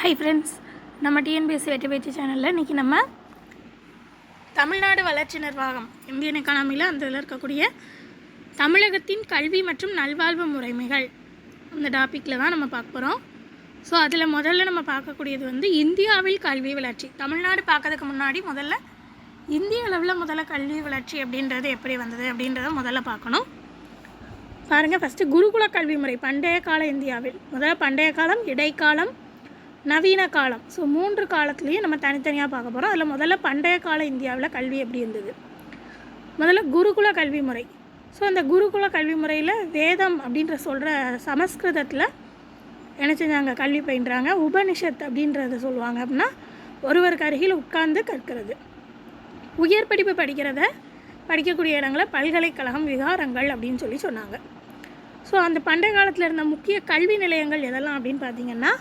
Hi friends, நம்ம TNPSC வெற்றி பேச்சு சேனலில் இன்றைக்கி நம்ம தமிழ்நாடு வளர்ச்சி நிர்வாகம் இந்தியன் எக்கானமியில் அந்த இதில் இருக்கக்கூடிய தமிழகத்தின் கல்வி மற்றும் நல்வாழ்வு முறைமைகள் அந்த டாப்பிக்கில் தான் நம்ம பார்க்க போகிறோம். ஸோ அதில் முதல்ல நம்ம பார்க்கக்கூடியது வந்து இந்தியாவில் கல்வி வளர்ச்சி. தமிழ்நாடு பார்க்கறதுக்கு முன்னாடி முதல்ல இந்திய அளவில் முதல்ல கல்வி வளர்ச்சி அப்படின்றது எப்படி வந்தது அப்படின்றத முதல்ல பார்க்கணும். பாருங்கள், ஃபஸ்ட்டு குருகுல கல்வி முறை பண்டைய கால இந்தியாவில் முதல்ல பண்டைய காலம், இடைக்காலம், நவீன காலம். ஸோ 3 காலத்துலேயும் நம்ம தனித்தனியாக பார்க்க போகிறோம். அதில் முதல்ல பண்டைய கால இந்தியாவில் கல்வி எப்படி இருந்தது. முதல்ல குருகுல கல்வி முறை. ஸோ அந்த குருகுல கல்வி முறையில் வேதம் அப்படின்ற சொல்கிற சமஸ்கிருதத்தில் என்ன செஞ்சாங்க, கல்வி பயின்றாங்க. உபனிஷத் அப்படின்றத சொல்லுவாங்க. அப்படின்னா ஒருவருக்கு அருகில் உட்கார்ந்து கற்கிறது. உயர் படிப்பு படிக்கக்கூடிய இடங்களை பல்கலைக்கழகம், விகாரங்கள் அப்படின்னு சொன்னாங்க. ஸோ அந்த பண்டைய காலத்தில் இருந்த முக்கிய கல்வி நிலையங்கள் எதெல்லாம் அப்படின்னு பார்த்தீங்கன்னா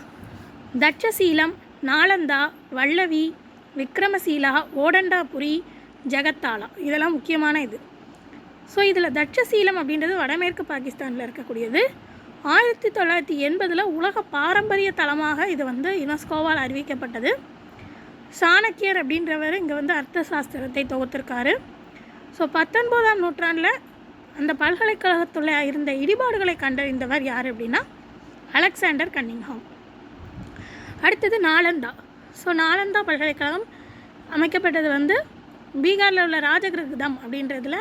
தட்சசீலம், நாலந்தா, வல்லவி, விக்ரமசீலா, ஓடண்டாபுரி, ஜெகத்தாலா, இதெல்லாம் முக்கியமான இது. ஸோ இதில் தட்சசீலம் அப்படின்றது வடமேற்கு பாகிஸ்தானில் இருக்கக்கூடியது. 1980 உலக பாரம்பரிய தலமாக இது வந்து யுனெஸ்கோவால் அறிவிக்கப்பட்டது. சாணக்கியர் அப்படின்றவர் இங்கே வந்து அர்த்த சாஸ்திரத்தை தொகுத்திருக்காரு. ஸோ 19ஆம் நூற்றாண்டில் அந்த பல்கலைக்கழகத்தில் இருந்த இடிபாடுகளை கண்டறிந்தவர் யார் அப்படின்னா அலெக்சாண்டர் கன்னிங்ஹாம். அடுத்தது நாலந்தா. ஸோ நாலந்தா பல்கலைக்கழகம் அமைக்கப்பட்டது வந்து பீகாரில் உள்ள ராஜகிருதம் அப்படின்றதுல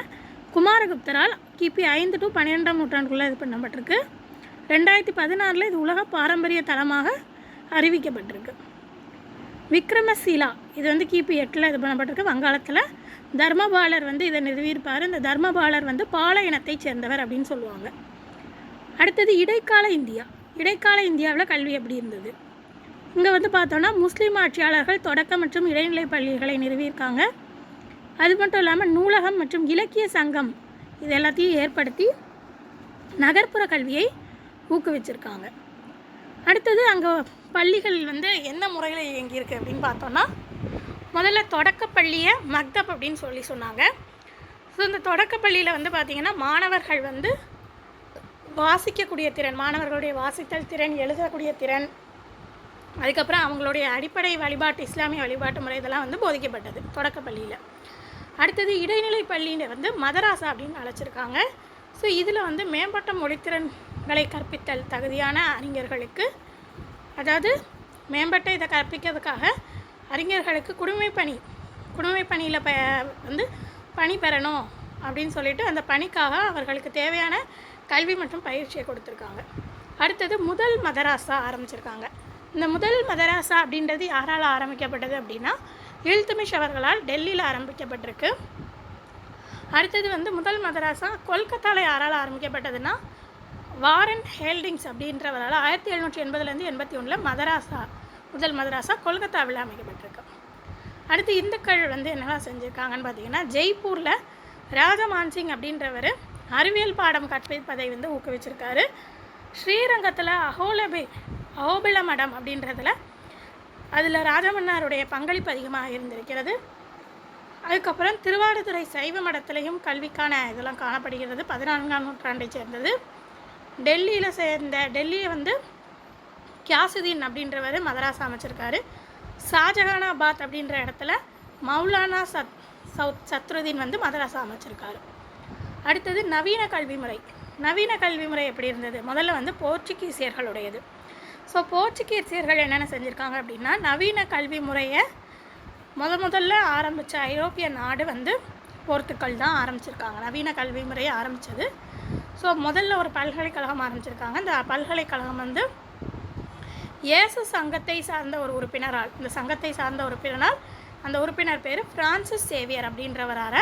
குமாரகுப்தரால் கிபி 5 to 12ஆம் நூற்றாண்டுக்குள்ளே இது பண்ணப்பட்டிருக்கு. 2016 இது உலக பாரம்பரிய தலமாக அறிவிக்கப்பட்டிருக்கு. விக்ரமசீலா இது வந்து கிபி 8 இது பண்ணப்பட்டிருக்கு. வங்காளத்தில் தர்மபாலர் வந்து இதை நிறுவியிருப்பார். இந்த தர்மபாலர் வந்து பால இனத்தைச் சேர்ந்தவர் அப்படின்னு சொல்லுவாங்க. அடுத்தது இடைக்கால இந்தியா. இடைக்கால இந்தியாவில் கல்வி எப்படி இருந்தது. இங்கே வந்து பார்த்தோன்னா முஸ்லீம் ஆட்சியாளர்கள் தொடக்க மற்றும் இடைநிலை பள்ளிகளை நிறுவியிருக்காங்க. அது மட்டும் இல்லாமல் நூலகம் மற்றும் இலக்கிய சங்கம் இது எல்லாத்தையும் ஏற்படுத்தி நகர்ப்புற கல்வியை ஊக்குவிச்சிருக்காங்க. அடுத்தது அங்கே பள்ளிகள் வந்து எந்த முறையில் இயங்கியிருக்கு அப்படின்னு பார்த்தோன்னா முதல்ல தொடக்கப்பள்ளியை மக்தப் அப்படின்னு சொன்னாங்க. ஸோ இந்த தொடக்கப்பள்ளியில் வந்து பார்த்திங்கன்னா மாணவர்கள் வந்து வாசிக்கக்கூடிய திறன், மாணவர்களுடைய வாசித்தல் திறன், எழுதக்கூடிய திறன், அதுக்கப்புறம் அவங்களுடைய அடிப்படை வழிபாட்டு, இஸ்லாமிய வழிபாட்டு முறை இதெல்லாம் வந்து போதிக்கப்பட்டது தொடக்கப்பள்ளியில். அடுத்தது இடைநிலை பள்ளின்னு வந்து மதராசா அப்படின்னு அழைச்சிருக்காங்க. ஸோ இதில் வந்து மேம்பட்ட மொழித்திறன்களை கற்பித்தல் தகுதியான அறிஞர்களுக்கு, அதாவது மேம்பட்ட இதை கற்பிக்கிறதுக்காக அறிஞர்களுக்கு குடிமை பணியில் வந்து பணி பெறணும் அப்படின்னு சொல்லிட்டு அந்த பணிக்காக அவர்களுக்கு தேவையான கல்வி மற்றும் பயிற்சியை கொடுத்துருக்காங்க. அடுத்தது முதல் மதராசா ஆரம்பிச்சிருக்காங்க. இந்த முதல் மதராசா அப்படின்றது யாரால் ஆரம்பிக்கப்பட்டது அப்படின்னா இல்துமிஷ் அவர்களால் டெல்லியில் ஆரம்பிக்கப்பட்டிருக்கு. அடுத்தது வந்து முதல் மதராசா கொல்கத்தாவில் யாரால் ஆரம்பிக்கப்பட்டதுன்னா வாரன் ஹேல்டிங்ஸ் அப்படின்றவரால் 1780 81 முதல் மதராசா கொல்கத்தாவில் அமைக்கப்பட்டிருக்கு. அடுத்து இந்துக்கள் வந்து என்னெல்லாம் செஞ்சுருக்காங்கன்னு பார்த்தீங்கன்னா ஜெய்ப்பூரில் ராஜமான்சிங் அப்படின்றவர் அறிவியல் பாடம் கற்பிப்பதை வந்து ஊக்குவிச்சிருக்காரு. ஸ்ரீரங்கத்தில் அஹோபில மடம் அப்படின்றதுல அதில் ராஜமன்னாருடைய பங்களிப்பு அதிகமாக இருந்திருக்கிறது. அதுக்கப்புறம் திருவாடுதுறை சைவ மடத்திலையும் கல்விக்கான இதெல்லாம் காணப்படுகிறது. 14ஆம் நூற்றாண்டை சேர்ந்தது. டெல்லியை வந்து கியாசுதீன் அப்படின்றவர் மதராசா அமைச்சிருக்காரு. ஷாஜஹானாபாத் அப்படின்ற இடத்துல மௌலானா சத்ருதீன் வந்து மதராசா அமைச்சிருக்காரு. அடுத்தது நவீன கல்விமுறை. நவீன கல்விமுறை எப்படி இருந்தது. முதல்ல வந்து போர்ச்சுகீசியர்களுடையது. ஸோ போர்ச்சுகீசியர்கள் என்னென்ன செஞ்சுருக்காங்க அப்படின்னா நவீன கல்வி முறையை முதல்ல ஆரம்பித்த ஐரோப்பிய நாடு வந்து போர்த்துக்கல் தான் ஆரம்பிச்சிருக்காங்க. நவீன கல்வி முறையை ஆரம்பித்தது. ஸோ முதல்ல ஒரு பல்கலைக்கழகம் ஆரம்பிச்சிருக்காங்க. இந்த பல்கலைக்கழகம் வந்து இயேசு சங்கத்தை சார்ந்த ஒரு உறுப்பினரால், இந்த சங்கத்தை சார்ந்த உறுப்பினரால், அந்த உறுப்பினர் பேர் பிரான்சிஸ் சேவியர் அப்படின்றவரால்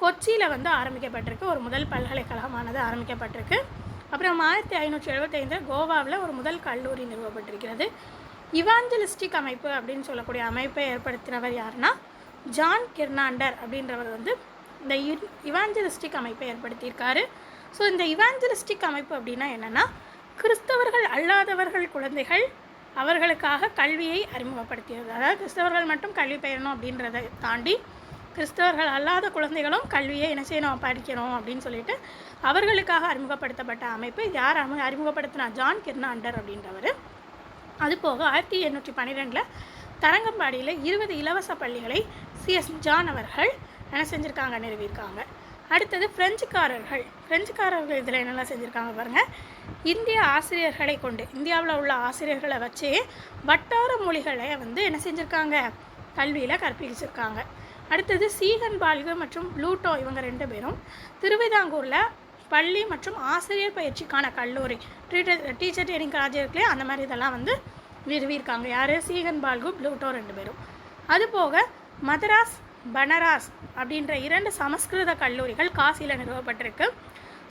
கொச்சியில் வந்து ஆரம்பிக்கப்பட்டிருக்கு. ஒரு முதல் பல்கலைக்கழகமானது ஆரம்பிக்கப்பட்டிருக்கு. அப்புறம் 1575 கோவாவில் ஒரு முதல் கல்லூரி நிறுவப்பட்டிருக்கிறது. இவாஞ்சலிஸ்டிக் அமைப்பு அப்படின்னு சொல்லக்கூடிய அமைப்பை ஏற்படுத்தினவர் யாருன்னா ஜான் கிர்னாண்டர் அப்படின்றவர் வந்து இந்த இவாஞ்சலிஸ்டிக் அமைப்பை ஏற்படுத்தியிருக்காரு. ஸோ இந்த இவாஞ்சலிஸ்டிக் அமைப்பு அப்படின்னா என்னென்னா கிறிஸ்தவர்கள் அல்லாதவர்கள் குழந்தைகள் அவர்களுக்காக கல்வியை அறிமுகப்படுத்தியது. அதாவது கிறிஸ்தவர்கள் மட்டும் கல்வி பெறணும் அப்படின்றத தாண்டி கிறிஸ்தவர்கள் அல்லாத குழந்தைகளும் கல்வியை என்ன செய்யணும், படிக்கணும் அப்படின்னு சொல்லிட்டு அவர்களுக்காக அறிமுகப்படுத்தப்பட்ட அமைப்பு. யார் அறிமுகப்படுத்தினா ஜான் கிர்னாண்டர் அப்படின்றவர். அது போக 1812 தரங்கம்பாடியில் 20 இலவச பள்ளிகளை சிஎஸ் ஜான் அவர்கள் என்ன செஞ்சுருக்காங்க, நிறுவியிருக்காங்க. அடுத்தது ஃப்ரெஞ்சுக்காரர்கள் இதில் என்னெல்லாம் செஞ்சுருக்காங்க பாருங்கள். இந்திய ஆசிரியர்களை கொண்டு, இந்தியாவில் உள்ள ஆசிரியர்களை வச்சு வட்டார மொழிகளை வந்து என்ன செஞ்சுருக்காங்க, கல்வியில் கற்பிச்சிருக்காங்க. அடுத்தது சீகன் பால்கு மற்றும் ப்ளூட்டோ இவங்க 2 பேரும் திருவிதாங்கூரில் பள்ளி மற்றும் ஆசிரியர் பயிற்சிக்கான கல்லூரி, டீச்சர் ட்ரைனிங் காலேஜ் இருக்குல்லையே, அந்த மாதிரி இதெல்லாம் வந்து நிறுவியிருக்காங்க. யார்? சீகன் பால்கு, ப்ளூட்டோ 2 பேரும். அதுபோக மதராஸ், பனாரஸ் அப்படின்ற 2 சமஸ்கிருத கல்லூரிகள் காசியில் நிறுவப்பட்டிருக்கு.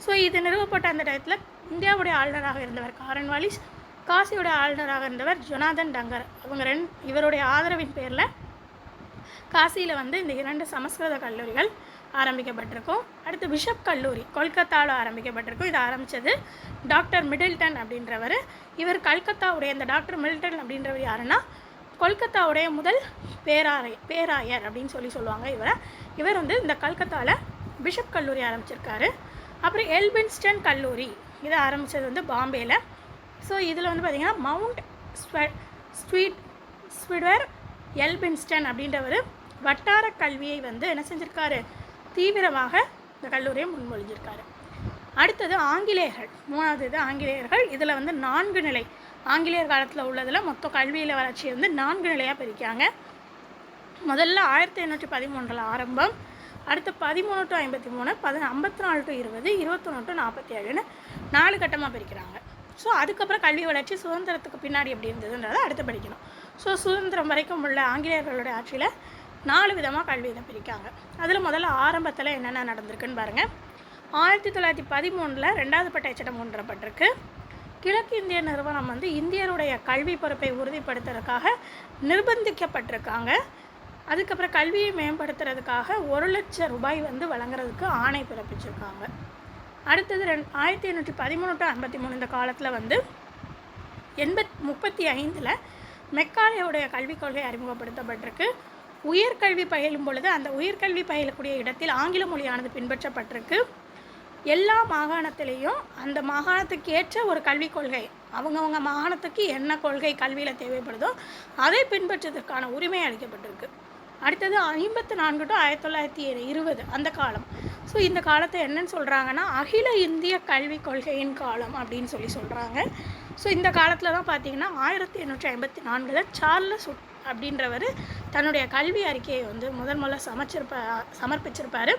ஸோ இது நிறுவப்பட்ட அந்த டயத்தில் இந்தியாவுடைய ஆளுநராக இருந்தவர் காரன் வாலிஸ், காசியோட ஆளுநராக இருந்தவர் ஜொனாதன் டங்கர். இவருடைய ஆதரவின் பேரில் காசியில் வந்து இந்த 2 சமஸ்கிருத கல்லூரிகள் ஆரம்பிக்கப்பட்டிருக்கும். அடுத்து பிஷப் கல்லூரி கொல்கத்தாவில் ஆரம்பிக்கப்பட்டிருக்கும். இதை ஆரம்பித்தது டாக்டர் மிடில்டன் அப்படின்றவர். இவர் கல்கத்தாவுடைய இந்த டாக்டர் மிடில்டன் அப்படின்றவர் யாருன்னா கொல்கத்தாவுடைய முதல் பேராயர் அப்படின்னு சொல்லுவாங்க இவர் வந்து இந்த கல்கத்தாவில் பிஷப் கல்லூரி ஆரம்பிச்சிருக்காரு. அப்புறம் எல்பின்ஸ்டன் கல்லூரி இதை ஆரம்பித்தது வந்து பாம்பேயில். ஸோ இதில் வந்து பார்த்திங்கன்னா மவுண்ட் ஸ்வீட்வர் எல்பின்ஸ்டன் அப்படின்றவர் வட்டார கல்வியை வந்து என்ன செஞ்சுருக்காரு, தீவிரமாக இந்த கல்லூரியை முன்மொழிஞ்சிருக்காரு. அடுத்தது ஆங்கிலேயர்கள், 3வது இது ஆங்கிலேயர்கள். இதில் வந்து 4 நிலை, ஆங்கிலேயர் காலத்தில் உள்ளதில் மொத்த கல்வியில் வளர்ச்சி வந்து 4 நிலையாக பிரிக்காங்க. முதல்ல 1813 ஆரம்பம், அடுத்து 13 to 53, 54 to 20, 21 to 47ன்னு 4 கட்டமாக பிரிக்கிறாங்க. ஸோ அதுக்கப்புறம் கல்வி வளர்ச்சி சுதந்திரத்துக்கு பின்னாடி எப்படி இருந்ததுன்றதை அடுத்து படிக்கணும். ஸோ சுதந்திரம் வரைக்கும் உள்ள ஆங்கிலேயர்களுடைய ஆட்சியில் 4 விதமாக கல்வியை பிரிக்காங்க. அதில் முதல்ல ஆரம்பத்தில் என்னென்ன நடந்திருக்குன்னு பாருங்கள். 1913 2வது பட்டய சட்டம் கொண்டுவரப்பட்டிருக்கு. கிழக்கு இந்திய நிறுவனம் வந்து இந்தியருடைய கல்வி பொறுப்பை உறுதிப்படுத்துறதுக்காக நிர்பந்திக்கப்பட்டிருக்காங்க. அதுக்கப்புறம் கல்வியை மேம்படுத்துறதுக்காக 1 லட்சம் ரூபாய் வந்து வழங்குறதுக்கு ஆணை பிறப்பிச்சிருக்காங்க. அடுத்தது 1813 to 53 இந்த காலத்தில் வந்து 35 மெக்காலேயுடைய கல்விக் கொள்கை அறிமுகப்படுத்தப்பட்டிருக்கு. உயர்கல்வி பயிலும் பொழுது அந்த உயர்கல்வி பயிலக்கூடிய இடத்தில் ஆங்கில மொழியானது பின்பற்றப்பட்டிருக்கு. எல்லா மாகாணத்திலையும் அந்த மாகாணத்துக்கு ஏற்ற ஒரு கல்விக் கொள்கை, அவங்கவுங்க மாகாணத்துக்கு என்ன கொள்கை கல்வியில் தேவைப்படுதோ அதை பின்பற்றுவதற்கான உரிமை அளிக்கப்பட்டிருக்கு. அடுத்தது 54 to 1920 அந்த காலம். ஸோ இந்த காலத்தை என்னன்னு சொல்கிறாங்கன்னா அகில இந்திய கல்விக் கொள்கையின் காலம் அப்படின்னு சொல்கிறாங்க. ஸோ இந்த காலத்தில் தான் பார்த்திங்கன்னா 1854 சார்லஸ் உட் அப்படின்றவர் தன்னுடைய கல்வி அறிக்கையை வந்து முதல்ல சமர்ப்பிச்சிருப்பார்.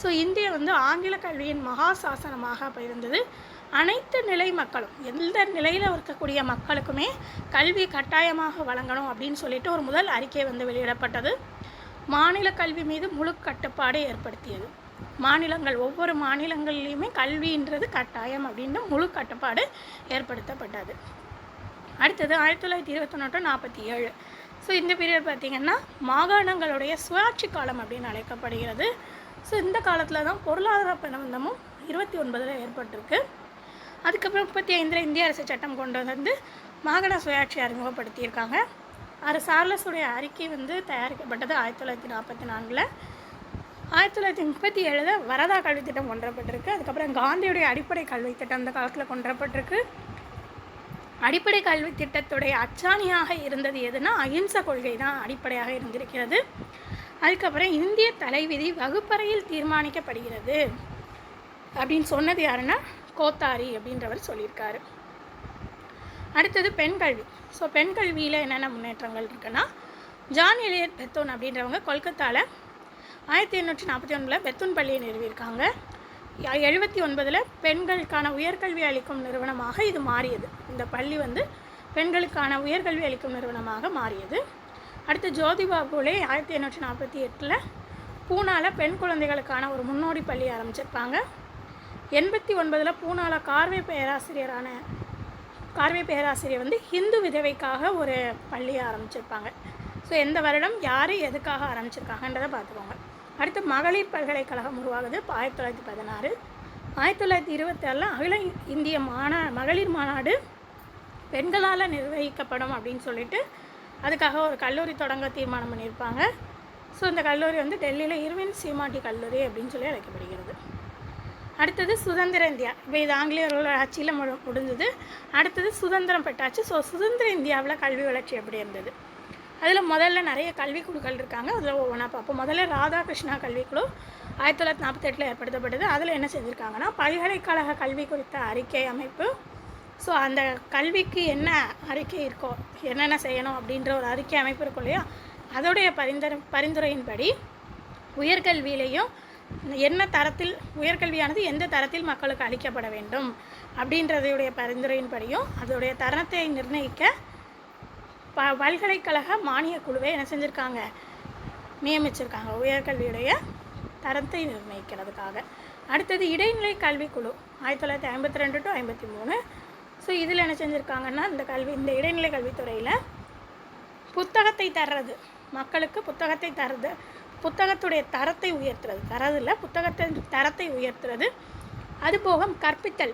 ஸோ இந்தியா வந்து ஆங்கில கல்வியின் மகா சாசனமாக அப்போ இருந்தது. அனைத்து நிலை மக்களும், எந்த நிலையில் இருக்கக்கூடிய மக்களுக்குமே கல்வி கட்டாயமாக வழங்கணும் அப்படின்னு சொல்லிட்டு ஒரு முதல் அறிக்கை வந்து வெளியிடப்பட்டது. மாநில கல்வி மீது முழு கட்டுப்பாடு ஏற்படுத்தியது. மாநிலங்கள், ஒவ்வொரு மாநிலங்கள்லேயுமே கல்வின்றது கட்டாயம் அப்படின்னு முழு கட்டுப்பாடு ஏற்படுத்தப்பட்டது. அடுத்தது 1921 to 47. ஸோ இந்த பீரியட் பார்த்திங்கன்னா மாகாணங்களுடைய சுயாட்சி காலம் அப்படின்னு அழைக்கப்படுகிறது. ஸோ இந்த காலத்தில் தான் பொருளாதார பிணவந்தமும் 29 ஏற்பட்டிருக்கு. அதுக்கப்புறம் 35 இந்திய அரசு சட்டம் கொண்டு வந்து மாகாண சுயாட்சி அறிமுகப்படுத்தியிருக்காங்க. சார்லஸுடைய அறிக்கை வந்து தயாரிக்கப்பட்டது 1944. 1937 வரதா கல்வி திட்டம் கொண்டுவரப்பட்டிருக்கு. அதுக்கப்புறம் காந்தியுடைய அடிப்படை கல்வி திட்டம் அந்த காலத்தில் கொண்டுவரப்பட்டிருக்கு. அடிப்படை கல்வி திட்டத்துடைய அச்சாணியாக இருந்தது எதுனா அஹிம்சை கொள்கை தான் அடிப்படையாக இருந்திருக்கிறது. அதுக்கப்புறம் இந்திய தலைவிதி வகுப்பறையில் தீர்மானிக்கப்படுகிறது அப்படின்னு சொன்னது யாருன்னா கோத்தாரி அப்படின்றவர் சொல்லியிருக்காரு. அடுத்தது பெண் கல்வி. ஸோ பெண் கல்வியில் என்னென்ன முன்னேற்றங்கள் இருக்குன்னா ஜான் எலியட் பெத்தூன் அப்படின்றவங்க கொல்கத்தாவில் 1841 பெத்தூன் பள்ளியை நிறுவியிருக்காங்க. 79 பெண்களுக்கான உயர்கல்வி அளிக்கும் நிறுவனமாக இது மாறியது. இந்த பள்ளி வந்து பெண்களுக்கான உயர்கல்வி அளிக்கும் நிறுவனமாக மாறியது. அடுத்து ஜோதிபா பூலே 1848 பூனாவில் பெண் குழந்தைகளுக்கான ஒரு முன்னோடி பள்ளி ஆரம்பிச்சிருப்பாங்க. 89 பூனாவில் கார்வே பேராசிரியர் வந்து ஹிந்து விதவைக்காக ஒரு பள்ளியை ஆரம்பிச்சிருப்பாங்க. ஸோ எந்த வருடம் யார் எதுக்காக ஆரம்பிச்சிருக்காங்கன்றதை பார்த்துக்கோங்க. அடுத்து மகளிர் பல்கலைக்கழகம் உருவாகுது 1916. 1927 அகில இந்திய மகளிர் மாநாடு பெண்களால் நிர்வகிக்கப்படும் அப்படின்னு சொல்லிட்டு அதுக்காக ஒரு கல்லூரி தொடங்க தீர்மானம் பண்ணியிருப்பாங்க. ஸோ இந்த கல்லூரி வந்து டெல்லியில் இருவின் சீமாட்டி கல்லூரி அப்படின்னு சொல்லி அழைக்கப்படுகிறது. அடுத்தது சுதந்திர இந்தியா. இப்போ இது ஆங்கிலேயர்களோட ஆட்சியில் முடிஞ்சது. அடுத்தது சுதந்திரம் பெற்றாச்சு. ஸோ சுதந்திர இந்தியாவில் கல்வி வளர்ச்சி எப்படி இருந்தது? அதில் முதல்ல நிறைய கல்விக்குழுக்கள் இருக்காங்க. அதில் ஒவ்வொன்றா பார்ப்போம். முதல்ல ராதாகிருஷ்ணா கல்விக்குழு 1948 ஏற்படுத்தப்பட்டது. அதில் என்ன செஞ்சுருக்காங்கன்னா, பல்கலைக்கழக கல்வி குறித்த அறிக்கை அமைப்பு. ஸோ அந்த கல்விக்கு என்ன அறிக்கை இருக்கோ, என்னென்ன செய்யணும் அப்படின்ற ஒரு அறிக்கை அமைப்பு இருக்கும் இல்லையா, அதோடைய பரிந்துரையின்படி உயர்கல்வியிலையும் என்ன தரத்தில் உயர்கல்வியானது எந்த தரத்தில் மக்களுக்கு அளிக்கப்பட வேண்டும் அப்படின்றதையுடைய பரிந்துரையின்படியும் அதோடைய தரத்தை நிர்ணயிக்க பல்கலைக்கழக மானியக் குழுவை என்ன செஞ்சுருக்காங்க, நியமிச்சிருக்காங்க உயர்கல்வியுடைய தரத்தை நிர்ணயிக்கிறதுக்காக. அடுத்தது இடைநிலை கல்விக்குழு 1952 to 53. ஸோ இதில் என்ன செஞ்சுருக்காங்கன்னா, இந்த இடைநிலை கல்வித்துறையில் புத்தகத்தை தர்றது, மக்களுக்கு புத்தகத்தை தர்றது, புத்தகத்துடைய தரத்தை உயர்த்துறது, தரதில்லை புத்தகத்தின் தரத்தை உயர்த்துறது, அதுபோக கற்பித்தல்,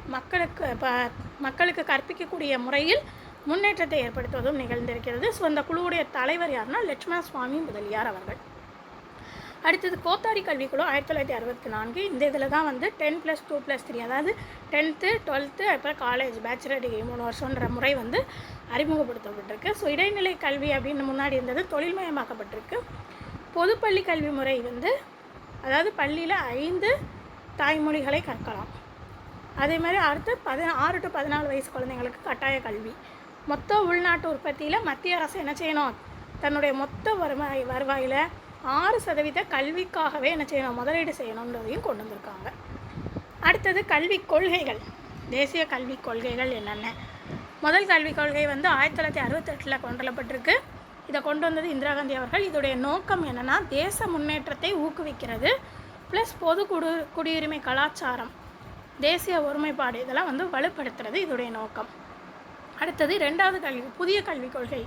மக்களுக்கு கற்பிக்கக்கூடிய முறையில் முன்னேற்றத்தை ஏற்படுத்துவதும் நிகழ்ந்திருக்கிறது. ஸோ அந்த குழுவுடைய தலைவர் யாருன்னா லட்சுமண சுவாமி முதலியார் அவர்கள். அடுத்தது கோத்தாரி கல்விக்குழு 1964. இந்த இதில் தான் 10+2+3, அதாவது 10th 12th அப்புறம் காலேஜ் பேச்சுலர் டிகிரி 3 வருஷன்ற முறை அறிமுகப்படுத்தப்பட்டிருக்கு. ஸோ இடைநிலை கல்வி அப்படின்னு முன்னாடி இருந்தது தொழில்மயமாக்கப்பட்டிருக்கு. பொதுப்பள்ளி கல்வி முறை அதாவது பள்ளியில் 5 தாய்மொழிகளை கற்கலாம். அதே மாதிரி அடுத்து 6 to 14 வயசு குழந்தைங்களுக்கு கட்டாய கல்வி. மொத்த உள்நாட்டு உற்பத்தியில் மத்திய அரசு என்ன செய்யணும், தன்னுடைய மொத்த வருவாயில் 6% கல்விக்காகவே என்ன செய்யணும், முதலீடு செய்யணுன்றதையும் கொண்டு வந்திருக்காங்க. அடுத்தது கல்விக் கொள்கைகள், தேசிய கல்விக் கொள்கைகள் என்னென்ன? முதல் கல்விக் கொள்கை 1968 கொண்டு வரப்பட்டிருக்கு. இதை கொண்டு வந்தது இந்திரா காந்தி அவர்கள். இதோடைய நோக்கம் என்னென்னா, தேச முன்னேற்றத்தை ஊக்குவிக்கிறது, ப்ளஸ் பொது குடியுரிமை கலாச்சாரம், தேசிய ஒருமைப்பாடு, இதெல்லாம் வலுப்படுத்துறது இதோடைய நோக்கம். அடுத்தது 2வது புதிய கல்விக் கொள்கை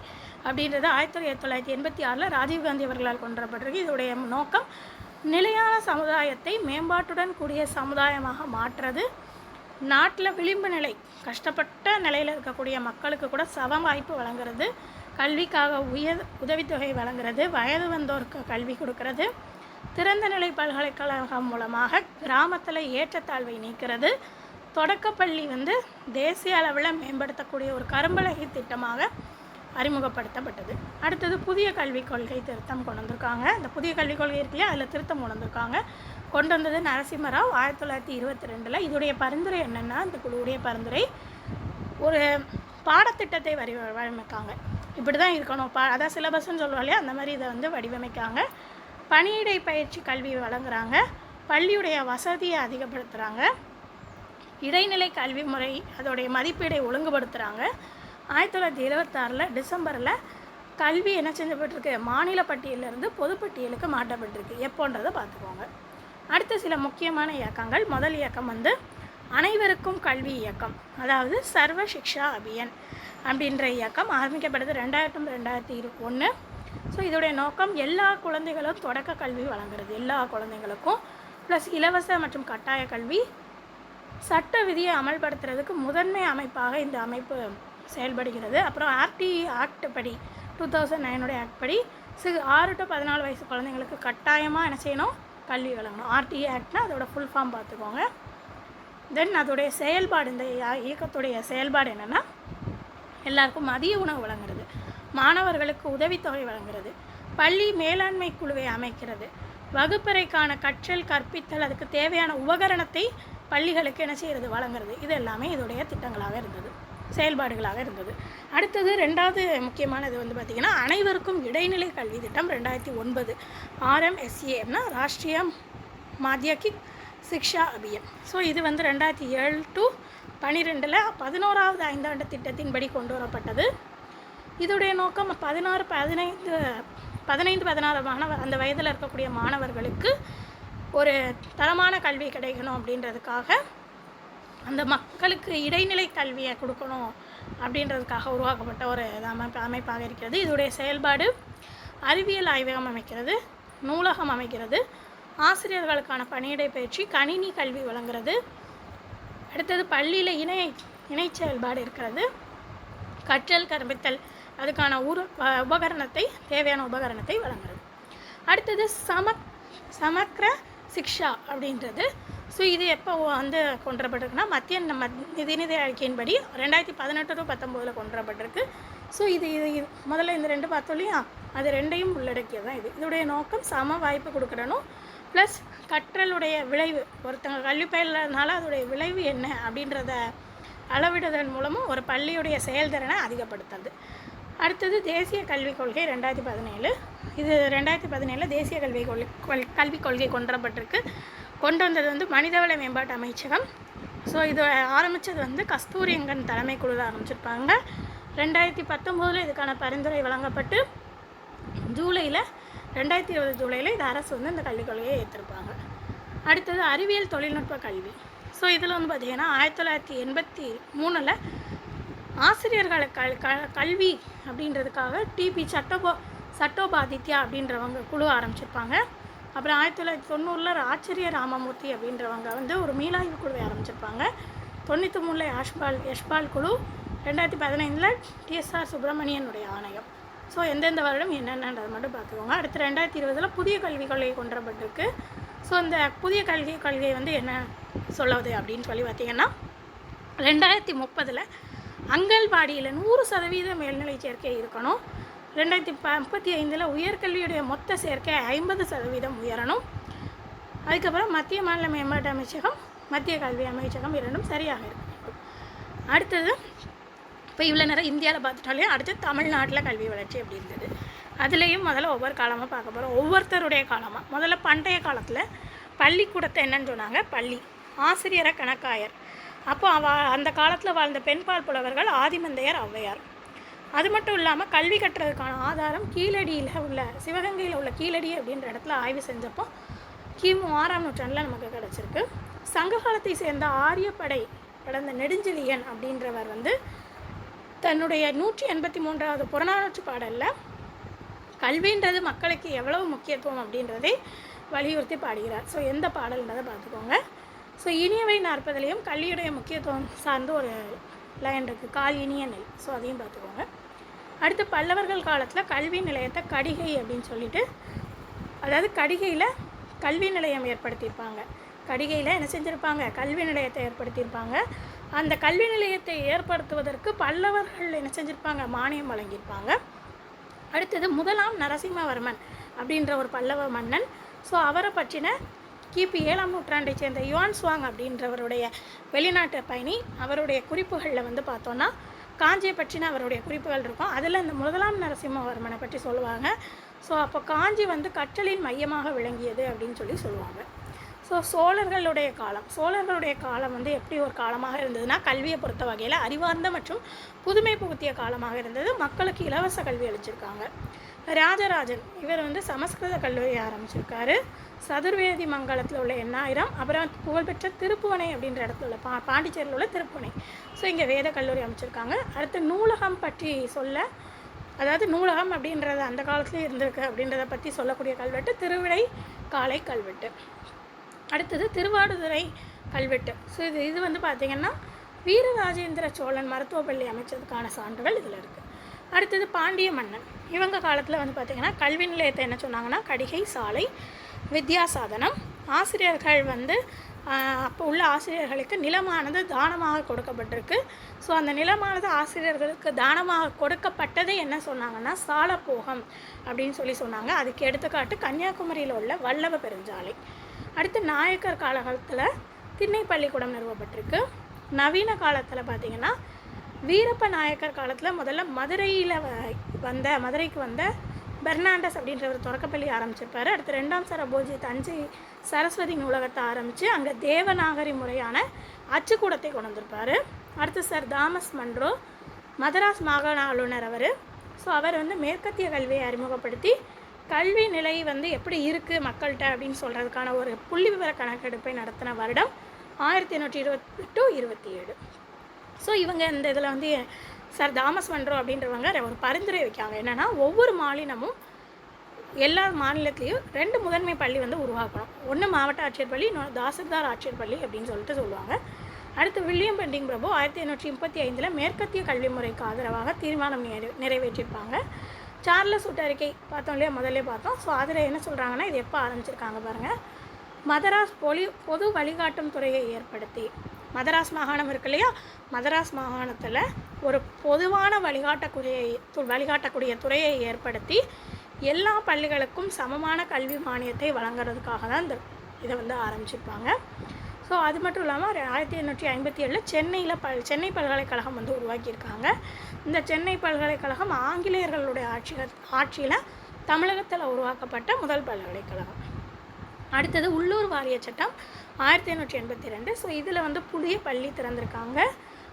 அப்படின்றது 1986 ராஜீவ்காந்தி அவர்களால் கொண்டு வரப்பட்டிருக்கு. இதோடைய நோக்கம் நிலையான சமுதாயத்தை மேம்பாட்டுடன் கூடிய சமுதாயமாக மாற்றுறது, நாட்டில் விளிம்பு நிலை கஷ்டப்பட்ட நிலையில் இருக்கக்கூடிய மக்களுக்கு கூட சம வாய்ப்பு வழங்குறது, கல்விக்காக உதவித்தொகை வழங்குறது, வயது வந்தோருக்கு கல்வி கொடுக்கறது, திறந்த நிலை பல்கலைக்கழகம் மூலமாக கிராமத்தில் ஏற்றத்தாழ்வை நீக்கிறது, தொடக்கப்பள்ளி தேசிய அளவில் மேம்படுத்தக்கூடிய ஒரு கரும்பலகை திட்டமாக அறிமுகப்படுத்தப்பட்டது. அடுத்தது புதிய கல்விக் கொள்கை திருத்தம் கொண்டு வந்திருக்காங்க. இந்த புதிய கல்விக் கொள்கை இருக்குல்லையா, அதில் திருத்தம் கொண்டு வந்திருக்காங்க. கொண்டு வந்தது நரசிம்மராவ் 1922. இதோடைய பரிந்துரை என்னென்னா, இந்த குழுவுடைய பரிந்துரை ஒரு பாடத்திட்டத்தை வடிவமைக்காங்க. இப்படி தான் இருக்கணும், அதான் சிலபஸ்ன்னு சொல்லுவோம் இல்லையா, அந்த மாதிரி இதை வடிவமைக்காங்க. பணியிடை பயிற்சி கல்வி வழங்குறாங்க, பள்ளியுடைய வசதியை அதிகப்படுத்துகிறாங்க, இடைநிலை கல்வி முறை அதோடைய மதிப்பீடை ஒழுங்குபடுத்துகிறாங்க. 1976 டிசம்பரில் கல்வி என்ன செஞ்சப்பட்டிருக்கு, மாநில பட்டியலிருந்து பொதுப்பட்டியலுக்கு மாற்றப்பட்டிருக்கு. எப்போன்றதை பார்த்துக்கோங்க. அடுத்த சில முக்கியமான இயக்கங்கள். முதல் இயக்கம் அனைவருக்கும் கல்வி இயக்கம், அதாவது சர்வ சிக்ஷா அபியான் அப்படின்ற இயக்கம் ஆரம்பிக்கப்படுது 2000-2021. ஸோ இதோடைய நோக்கம் எல்லா குழந்தைகளும் தொடக்க கல்வி வழங்குறது, எல்லா குழந்தைங்களுக்கும், ப்ளஸ் இலவச மற்றும் கட்டாய கல்வி. சட்ட விதியை அமல்படுத்துறதுக்கு முதன்மை அமைப்பாக இந்த அமைப்பு செயல்படுகிறது. அப்புறம் ஆர்டிஇ ஆக்ட் படி 2009 ஆக்ட் படி 6 to 14 வயசு குழந்தைங்களுக்கு கட்டாயமாக என்ன செய்யணும், கல்வி வழங்கணும். ஆர்டிஇ ஆக்ட்னா அதோட ஃபுல் ஃபார்ம் பார்த்துக்கோங்க. தென் அதோடைய செயல்பாடு, இந்த இயக்கத்துடைய செயல்பாடு என்னென்னா, எல்லாருக்கும் மதிய உணவு வழங்குறது, மாணவர்களுக்கு உதவித்தொகை வழங்குறது, பள்ளி மேலாண்மை குழுவை அமைக்கிறது, வகுப்பறைக்கான கற்றல் கற்பித்தல், அதுக்கு தேவையான உபகரணத்தை பள்ளிகளுக்கு என்ன செய்கிறது, வழங்குறது. இது எல்லாமே இதோடைய திட்டங்களாக இருந்தது, செயல்பாடுகளாக இருந்தது. அடுத்தது 2வது முக்கியமானது பார்த்திங்கன்னா, அனைவருக்கும் இடைநிலை கல்வி திட்டம் 2009 RMSA ராஷ்ட்ரிய மாத்தியமிக் சிக்ஷா அபியான். ஸோ இது 2007 to 12 11வது ஐந்தாண்டு திட்டத்தின்படி கொண்டு வரப்பட்டது. இதோடைய நோக்கம் 15-16 மாணவர் அந்த வயதில் இருக்கக்கூடிய மாணவர்களுக்கு ஒரு தரமான கல்வி கிடைக்கணும் அப்படின்றதுக்காக, அந்த மக்களுக்கு இடைநிலை கல்வியை கொடுக்கணும் அப்படின்றதுக்காக உருவாக்கப்பட்ட ஒரு அமைப்பாக இருக்கிறது. இதோடைய செயல்பாடு அறிவியல் ஆய்வகம் அமைக்கிறது, நூலகம் அமைக்கிறது, ஆசிரியர்களுக்கான பணியிடை பயிற்சி, கணினி கல்வி வழங்குறது. அடுத்தது பள்ளியில் இணை செயல்பாடு இருக்கிறது, கற்றல் கற்பித்தல், அதுக்கான தேவையான உபகரணத்தை வழங்குறது. அடுத்தது சமக்ர சிக்ஷா அப்படின்றது ஸோ இது எப்போ வந்து கொண்டு வரப்பட்டிருக்குன்னா மத்திய நிதிநிலை அறிக்கையின்படி 2018 to 19 கொண்டு வரப்பட்டிருக்கு. ஸோ இது முதல்ல இந்த 2 பார்த்தோம் இல்லையா, அது 2ஐயும் உள்ளடக்கியது தான் இது. இதோடைய நோக்கம் சம வாய்ப்பு கொடுக்கணும், ப்ளஸ் கற்றலுடைய விளைவு, ஒருத்தங்க கல்வி பயிலனால அதோடைய விளைவு என்ன அப்படின்றத அளவிடுவதன் மூலமும் ஒரு பள்ளியுடைய செயல்திறனை அதிகப்படுத்துறது. அடுத்தது தேசிய கல்விக் கொள்கை 2017. இது 2017 தேசிய கல்விக் கொள்கை கொண்டு வரப்பட்டிருக்கு. கொண்டு வந்தது வந்து மனிதவள மேம்பாட்டு அமைச்சகம். ஸோ இது ஆரம்பித்தது வந்து கஸ்தூரியங்கன் தலைமை குழுவில் ஆரம்பிச்சிருப்பாங்க. 2019 இதுக்கான பரிந்துரை வழங்கப்பட்டு ஜூலையில் 2020 ஜூலையில் இது அரசு வந்து இந்த கல்விக் கொள்கையை ஏற்றிருப்பாங்க. அடுத்தது அறிவியல் தொழில்நுட்ப கல்வி. ஸோ இதில் வந்து பார்த்திங்கன்னா 1983 ஆசிரியர்களை கல்வி அப்படின்றதுக்காக டிபி சட்டோபாதித்யா அப்படின்றவங்க குழு ஆரம்பிச்சிருப்பாங்க. அப்புறம் 1990 ஆச்சரிய ராமமூர்த்தி அப்படின்றவங்க வந்து ஒரு மீளாய்வு குழுவை ஆரம்பிச்சிருப்பாங்க. 93 யஷ்பால் குழு, 2015 டிஎஸ்ஆர் சுப்பிரமணியனுடைய ஆணையம். ஸோ எந்தெந்த வருடம் என்னென்னன்றதை மட்டும் பார்த்துக்கோங்க. அடுத்து 2020 புதிய கல்விக் கொள்கை கொண்டு வரப்பட்டிருக்கு. ஸோ இந்த புதிய கல்விக் கொள்கை வந்து என்ன சொல்லுவது அப்படின்னு சொல்லி பார்த்திங்கன்னா 2030 அங்கன்வாடியில் 100% மேல்நிலை சேர்க்கை இருக்கணும். 2035 உயர்கல்வியுடைய மொத்த சேர்க்கை 50% உயரணும். அதுக்கப்புறம் மத்திய மாநில மேம்பாட்டு அமைச்சகம், மத்திய கல்வி அமைச்சகம் இரண்டும் சரியாக இருக்கும். அடுத்தது இப்போ இவ்வளோ நேரம் இந்தியாவில் பார்த்துட்டாலே அடுத்து தமிழ்நாட்டில் கல்வி வளர்ச்சி அப்படி இருந்தது. அதுலேயும் முதல்ல ஒவ்வொரு காலமாக பார்க்க போகிறோம், ஒவ்வொருத்தருடைய காலமாக. முதல்ல பண்டைய காலத்தில் பள்ளிக்கூடத்தை என்னன்னு சொன்னாங்க, பள்ளி, ஆசிரியரை கணக்காயர். அப்போ அந்த காலத்தில் வாழ்ந்த பெண்பால் புலவர்கள் ஆதிமந்தையர், ஔவையார். அது மட்டும் இல்லாமல் கல்வி கட்டுறதுக்கான ஆதாரம் கீழடியில் உள்ள சிவகங்கையில் உள்ள கீழடி அப்படின்ற இடத்துல ஆய்வு செஞ்சப்போ கிமு 6ஆம் நூற்றாண்டில் நமக்கு கிடச்சிருக்கு. சங்க காலத்தை சேர்ந்த ஆரியப்படை கடந்த நெடுஞ்செழியன் அப்படின்றவர் வந்து தன்னுடைய 183வது புறநானூற்று பாடலில் கல்வின்றது மக்களுக்கு எவ்வளவு முக்கியத்துவம் அப்படின்றதை வலியுறுத்தி பாடுகிறார். ஸோ எந்த பாடல்ன்றதை பார்த்துக்கோங்க. ஸோ இனியவை 40 கல்வியுடைய முக்கியத்துவம் சார்ந்து ஒரு லைன் இருக்குது, கால் இனிய நெல். ஸோ அதையும் பார்த்துக்கோங்க. அடுத்து பல்லவர்கள் காலத்தில் கல்வி நிலையத்தை கடிகை அப்படின்னு சொல்லிட்டு, அதாவது கடிகையில் கல்வி நிலையம் ஏற்படுத்தியிருப்பாங்க. கடிகையில் என்ன செஞ்சுருப்பாங்க, கல்வி நிலையத்தை ஏற்படுத்தியிருப்பாங்க. அந்த கல்வி நிலையத்தை ஏற்படுத்துவதற்கு பல்லவர்கள் என்ன செஞ்சுருப்பாங்க, மானியம் வழங்கியிருப்பாங்க. அடுத்தது முதலாம் நரசிம்மவர்மன் அப்படின்ற ஒரு பல்லவ மன்னன். ஸோ அவரை பற்றின கிபி 7ஆம் நூற்றாண்டை சேர்ந்த யுவான் சுவாங் அப்படின்றவருடைய வெளிநாட்டு பயணி, அவருடைய குறிப்புகளில் வந்து பார்த்தோன்னா காஞ்சியை பற்றின அவருடைய குறிப்புகள் இருக்கும். அதில் இந்த முதலாம் நரசிம்மவர்மனை பற்றி சொல்லுவாங்க. ஸோ அப்போ காஞ்சி வந்து கற்றலின் மையமாக விளங்கியது அப்படின்னு சொல்லுவாங்க. ஸோ சோழர்களுடைய காலம் வந்து எப்படி ஒரு காலமாக இருந்ததுன்னா, கல்வியை பொறுத்த வகையில் அறிவார்ந்த மற்றும் புதுமை புகுத்திய காலமாக இருந்தது. மக்களுக்கு இலவச கல்வி அளிச்சிருக்காங்க. ராஜராஜன் இவர் வந்து சமஸ்கிருத கல்லூரி ஆரம்பிச்சிருக்காரு. சதுர்வேதி மங்கலத்தில் உள்ள எண்ணாயிரம், அப்புறம் புகழ்பெற்ற திருப்புவனை அப்படின்ற இடத்துல உள்ள பாண்டிச்சேரியில் உள்ள திருப்புவனை. ஸோ இங்கே வேத கல்லூரி அமைச்சிருக்காங்க. அடுத்து நூலகம் பற்றி சொல்ல, அதாவது நூலகம் அப்படின்றது அந்த காலத்துலேயே இருந்திருக்கு அப்படின்றத பற்றி சொல்லக்கூடிய கல்வெட்டு திருவிடை காலை கல்வெட்டு. அடுத்தது திருவாடுதுறை கல்வெட்டு. ஸோ இது வந்து பார்த்திங்கன்னா வீரராஜேந்திர சோழன் மருத்துவ பள்ளி அமைச்சதுக்கான சான்றுகள் இதில் இருக்குது. அடுத்தது பாண்டிய மன்னன், இவங்க காலத்தில் வந்து பார்த்திங்கன்னா கல்வி நிலையத்தை என்ன சொன்னாங்கன்னா கடிகை, சாலை, வித்யாசாதனம். ஆசிரியர்கள் வந்து அப்போ உள்ள ஆசிரியர்களுக்கு நிலமானது தானமாக கொடுக்கப்பட்டிருக்கு. ஸோ அந்த நிலமானது ஆசிரியர்களுக்கு தானமாக கொடுக்கப்பட்டதை என்ன சொன்னாங்கன்னா சாலப்போகம் அப்படின்னு சொன்னாங்க. அதுக்கு எடுத்துக்காட்டு கன்னியாகுமரியில் உள்ள வல்லவ பெருஞ்சாலை. அடுத்து நாயக்கர் காலத்தில் திண்ணை பள்ளிக்கூடம் நிறுவப்பட்டிருக்கு. நவீன காலத்தில் பார்த்திங்கன்னா வீரப்ப நாயக்கர் காலத்தில் முதல்ல மதுரைக்கு வந்த பெர்னாண்டஸ் அப்படின்றவர் தொடக்கப்பள்ளி ஆரம்பிச்சிருப்பார். அடுத்து 2ஆம் சரபோஜி தஞ்சை சரஸ்வதி நூலகத்தை ஆரம்பித்து அங்கே தேவநாகரி முறையான அச்சுக்கூடத்தை கொண்டு வந்திருப்பார். அடுத்து சர் தாமஸ் மன்றோ மதராஸ் மாகாண ஆளுநர் அவர். ஸோ அவர் வந்து மேற்கத்திய கல்வியை அறிமுகப்படுத்தி கல்வி நிலை வந்து எப்படி இருக்குது மக்கள்கிட்ட அப்படின்னு சொல்கிறதுக்கான ஒரு புள்ளி விவர கணக்கெடுப்பை நடத்தின வருடம் 1820 to 27. ஸோ இவங்க இந்த இதில் வந்து சார் தாமஸ் மன்றோ அப்படின்றவங்க ஒரு பரிந்துரை வைக்காங்க. என்னென்னா ஒவ்வொரு மாநிலமும் எல்லா மாநிலத்துலேயும் 2 முதன்மை பள்ளி வந்து உருவாக்கணும். ஒன்று மாவட்ட ஆட்சியர் பள்ளி, இன்னொன்று தாசில்தார் ஆட்சியர் பள்ளி அப்படின்னு சொல்லுவாங்க. அடுத்து வில்லியம் பெண்டிங் பிரபு 1835 மேற்கத்திய கல்வி முறைக்கு ஆதரவாக தீர்மானம் நிறைவேற்றியிருப்பாங்க. சார்லஸ் உட்டறிக்கை பார்த்தோம் இல்லையா, முதல்ல பார்த்தோம். ஸோ அதில் என்ன சொல்கிறாங்கன்னா, இது எப்போ ஆரம்பிச்சிருக்காங்க பாருங்கள், மதராஸ் பொது வழிகாட்டும் துறையை ஏற்படுத்தி, மதராஸ் மாகாணம் இருக்கு இல்லையா, மதராஸ் மாகாணத்தில் ஒரு பொதுவான வழிகாட்டக்கூடிய துறையை ஏற்படுத்தி எல்லா பள்ளிகளுக்கும் சமமான கல்வி மானியத்தை வழங்குறதுக்காக தான் இதை வந்து ஆரம்பிச்சிருப்பாங்க. ஸோ அது மட்டும் இல்லாமல் 1857 சென்னை பல்கலைக்கழகம் வந்து உருவாக்கியிருக்காங்க. இந்த சென்னை பல்கலைக்கழகம் ஆங்கிலேயர்களுடைய ஆட்சியில் தமிழகத்தில் உருவாக்கப்பட்ட முதல் பல்கலைக்கழகம். அடுத்தது உள்ளூர் வாரிய சட்டம் 1882. ஸோ இதில் வந்து புதிய பள்ளி திறந்திருக்காங்க.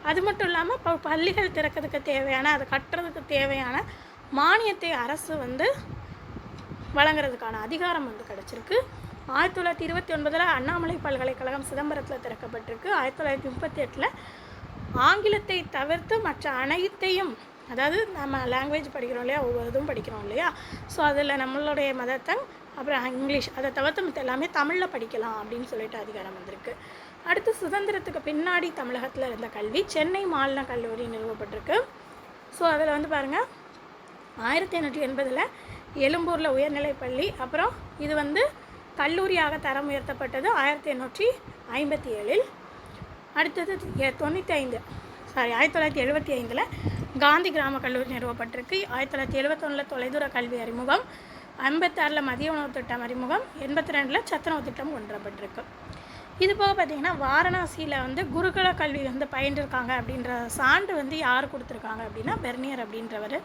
அது மட்டும் இல்லாமல் பள்ளிகள் திறக்கிறதுக்கு தேவையான, அதை கட்டுறதுக்கு தேவையான மானியத்தை அரசு வந்து வழங்குறதுக்கான அதிகாரம் வந்து கிடச்சிருக்கு. 1929 அண்ணாமலை பல்கலைக்கழகம் சிதம்பரத்தில் திறக்கப்பட்டிருக்கு. 1938 ஆங்கிலத்தை தவிர்த்து மற்ற அனைத்தையும், அதாவது நம்ம லாங்குவேஜ் படிக்கிறோம் இல்லையா, ஒவ்வொரு இதுவும் படிக்கிறோம் இல்லையா, ஸோ அதில் நம்மளுடைய மதர் டங் அப்புறம் இங்கிலீஷ் அதை தவிர்த்து மற்ற எல்லாமே தமிழில் படிக்கலாம் அப்படின்னு சொல்லிட்டு அதிகாரம் வந்திருக்கு. அடுத்து சுதந்திரத்துக்கு பின்னாடி தமிழகத்தில் இருந்த கல்வி சென்னை மாநில கல்லூரி நிறுவப்பட்டிருக்கு. ஸோ அதில் வந்து பாருங்கள், 1880 எழும்பூரில் உயர்நிலைப்பள்ளி, அப்புறம் இது வந்து கல்லூரியாக தரம் உயர்த்தப்பட்டது 1857. அடுத்தது 1975 காந்தி கிராம கல்லூரி நிறுவப்பட்டிருக்கு. 1971 தொலைதூர கல்வி அறிமுகம், 56 மதிய உணவு திட்டம் அறிமுகம், 82 சத்துணவு திட்டம் கொண்டுவரப்பட்டிருக்கு. இது போக பார்த்திங்கன்னா வாரணாசியில் வந்து குருகுல கல்வி வந்து பயின்றிருக்காங்க அப்படின்ற சான்று வந்து யார் கொடுத்துருக்காங்க அப்படின்னா பெர்னியர் அப்படின்றவர்.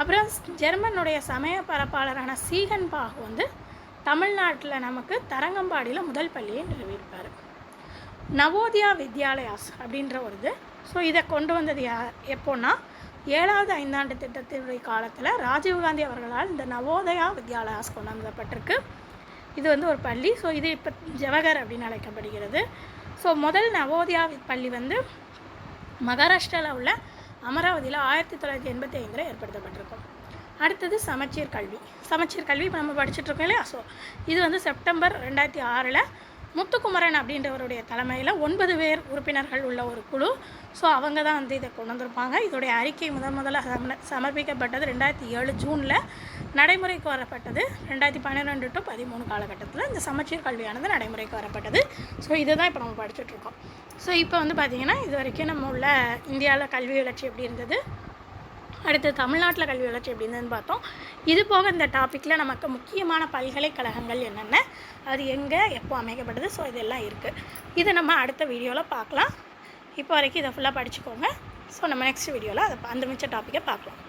அப்புறம் ஜெர்மனுடைய சமய பரப்பாளரான சீகன் பாகு வந்து தமிழ்நாட்டில் நமக்கு தரங்கம்பாடியில் முதல் பள்ளியை நிறுவியிருப்பார். நவோதயா வித்யாலயாஸ் அப்படின்ற ஒரு இது. ஸோ இதை கொண்டு வந்தது எப்போன்னா 7வது ஐந்தாண்டு திட்டத்தினுடைய காலத்தில் ராஜீவ்காந்தி அவர்களால் இந்த நவோதயா வித்யாலயாஸ் கொண்டு வந்தப்பட்டிருக்கு. இது வந்து ஒரு பள்ளி. ஸோ இது இப்போ ஜவஹர் அப்படின்னு அழைக்கப்படுகிறது. ஸோ முதல் நவோதயா பள்ளி வந்து மகாராஷ்டிராவில் உள்ள அமராவதியில் 1985 ஏற்படுத்தப்பட்டிருக்கும். அடுத்தது சமச்சீர் கல்வி. இப்போ நம்ம படிச்சுட்ருக்கோம் இல்லையா. ஸோ இது வந்து செப்டம்பர் 2006 முத்துக்குமரன் அப்படின்றவருடைய தலைமையில் 9 பேர் உறுப்பினர்கள் உள்ள ஒரு குழு. ஸோ அவங்க தான் வந்து இதை கொண்டு வந்திருப்பாங்க. இதோடைய அறிக்கை முதல்ல சமர்ப்பிக்கப்பட்டது 2007 ஜூனில், நடைமுறைக்கு வரப்பட்டது 2012 to 13 காலகட்டத்தில் இந்த சமச்சீர் கல்வியானது நடைமுறைக்கு வரப்பட்டது. ஸோ இதை தான் இப்போ நம்ம படிச்சுட்ருக்கோம். ஸோ இப்போ வந்து பார்த்திங்கன்னா இது வரைக்கும் நம்ம உள்ள இந்தியாவில் கல்வி வளர்ச்சி எப்படி இருந்தது, அடுத்து தமிழ்நாட்டில் கல்வி வளர்ச்சி எப்படி இருந்ததுன்னு பார்த்தோம். இது போக இந்த டாப்பிக்கில் நமக்கு முக்கியமான பல்கலைக்கழகங்கள் என்னென்ன, அது எங்கே எப்போ அமைக்கப்பட்டது, ஸோ இதெல்லாம் இருக்குது. இதை நம்ம அடுத்த வீடியோவில் பார்க்கலாம். இப்போ வரைக்கும் இதை ஃபுல்லாக படிச்சுக்கோங்க. ஸோ நம்ம நெக்ஸ்ட் வீடியோவில் அந்த மிச்ச டாப்பிக்கை பார்க்கலாம்.